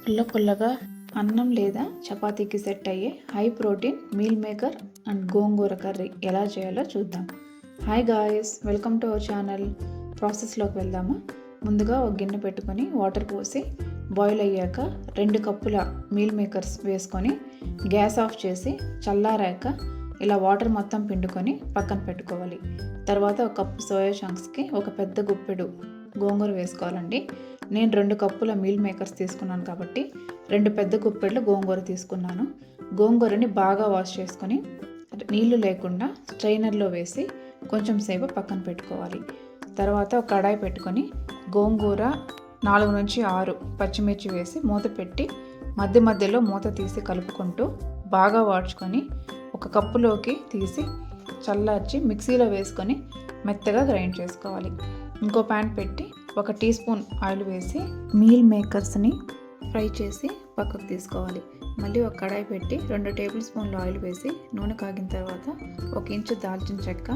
పుల్ల పుల్లగా అన్నం లేదా చపాతీకి సెట్ అయ్యే high protein meal maker and gongura curry ఎలా చేయాలో చూద్దాం. Hi guys, welcome to our channel. ప్రాసెస్లోకి వెళ్దామా. ముందుగా ఒక గిన్నె పెట్టుకొని వాటర్ పోసి బాయిల్ అయ్యాక 2 కప్పుల మీల్ మేకర్స్ వేసుకొని గ్యాస్ ఆఫ్ చేసి చల్లారాక ఇలా వాటర్ మొత్తం పిండుకొని పక్కన పెట్టుకోవాలి. తర్వాత ఒక కప్పు సోయా చంక్స్కి ఒక పెద్ద గుప్పెడు గోంగూర వేసుకోవాలండి. నేను 2 కప్పుల మీల్ మేకర్స్ తీసుకున్నాను కాబట్టి 2 పెద్ద గుప్పెళ్ళు గోంగూర తీసుకున్నాను. గోంగూరని బాగా వాష్ చేసుకొని నీళ్లు లేకుండా స్ట్రైనర్లో వేసి కొంచెం సేపు పక్కన పెట్టుకోవాలి. తర్వాత ఒక కడాయి పెట్టుకొని గోంగూర 4 నుంచి 6 పచ్చిమిర్చి వేసి మూత పెట్టి మధ్య మధ్యలో మూత తీసి కలుపుకుంటూ బాగా వాడ్చుకొని ఒక కప్పులోకి తీసి చల్లార్చి మిక్సీలో వేసుకొని మెత్తగా గ్రైండ్ చేసుకోవాలి. ఇంకో ప్యాన్ పెట్టి 1 టీ స్పూన్ ఆయిల్ వేసి మీల్ మేకర్స్ని ఫ్రై చేసి పక్కకు తీసుకోవాలి. మళ్ళీ ఒక కడాయి పెట్టి 2 టేబుల్ స్పూన్ల ఆయిల్ వేసి నూనె కాగిన తర్వాత 1 ఇంచు దాల్చిన చెక్క,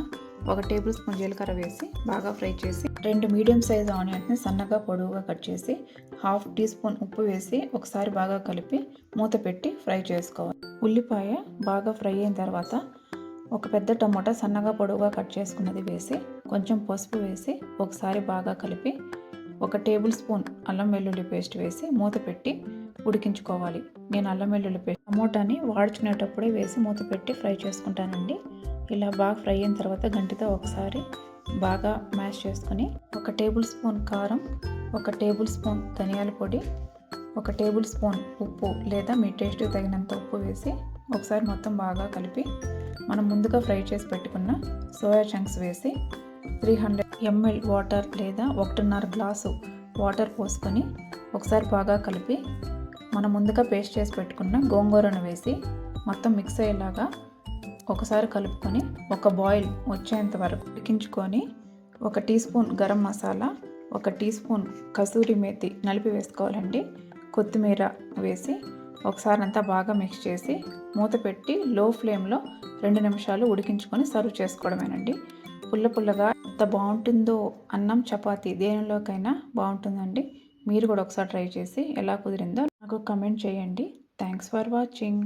1 టేబుల్ స్పూన్ జీలకర్ర వేసి బాగా ఫ్రై చేసి 2 మీడియం సైజ్ ఆనియన్స్ని సన్నగా పొడవుగా కట్ చేసి 1/2 టీ స్పూన్ ఉప్పు వేసి ఒకసారి బాగా కలిపి మూత పెట్టి ఫ్రై చేసుకోవాలి. ఉల్లిపాయ బాగా ఫ్రై అయిన తర్వాత 1 పెద్ద టమోటా సన్నగా పొడవుగా కట్ చేసుకున్నది వేసి కొంచెం పసుపు వేసి ఒకసారి బాగా కలిపి 1 టేబుల్ స్పూన్ అల్లం వెల్లుల్లి పేస్ట్ వేసి మూత పెట్టి ఉడికించుకోవాలి. నేను అల్లం వెల్లుల్లి పేస్ట్ టమోటాని వాడుచునేటప్పుడే వేసి మూత పెట్టి ఫ్రై చేసుకుంటానండి. ఇలా బాగా ఫ్రై అయిన తర్వాత గంటితో ఒకసారి బాగా మ్యాష్ చేసుకొని 1 టేబుల్ స్పూన్ కారం, 1 టేబుల్ స్పూన్ ధనియాల పొడి, 1 టేబుల్ స్పూన్ ఉప్పు లేదా మీ టేస్ట్కి తగినంత ఉప్పు వేసి ఒకసారి మొత్తం బాగా కలిపి మనం ముందుగా ఫ్రై చేసి పెట్టుకున్న సోయా చంక్స్ వేసి 300 ml వాటర్ లేదా 1.5 గ్లాసు వాటర్ పోసుకొని ఒకసారి బాగా కలిపి మనం ముందుగా పేస్ట్ చేసి పెట్టుకున్న గోంగూరను వేసి మొత్తం మిక్స్ అయ్యేలాగా ఒకసారి కలుపుకొని 1 బాయిల్ వచ్చేంత వరకు ఉడికించుకొని 1 teaspoon garam masala, 1 teaspoon kasuri methi నలిపి వేసుకోవాలండి. కొత్తిమీర వేసి ఒకసారి అంతా బాగా మిక్స్ చేసి మూత పెట్టి లో ఫ్లేమ్లో 2 నిమిషాలు ఉడికించుకొని సర్వ్ చేసుకోవడమేనండి. పుల్ల పుల్లగా ఎంత బాగుంటుందో, అన్నం చపాతీ దేనిలోకైనా బాగుంటుందండి. మీరు కూడా ఒకసారి ట్రై చేసి ఎలా కుదిరిందో నాకు కమెంట్ చేయండి. Thanks for watching.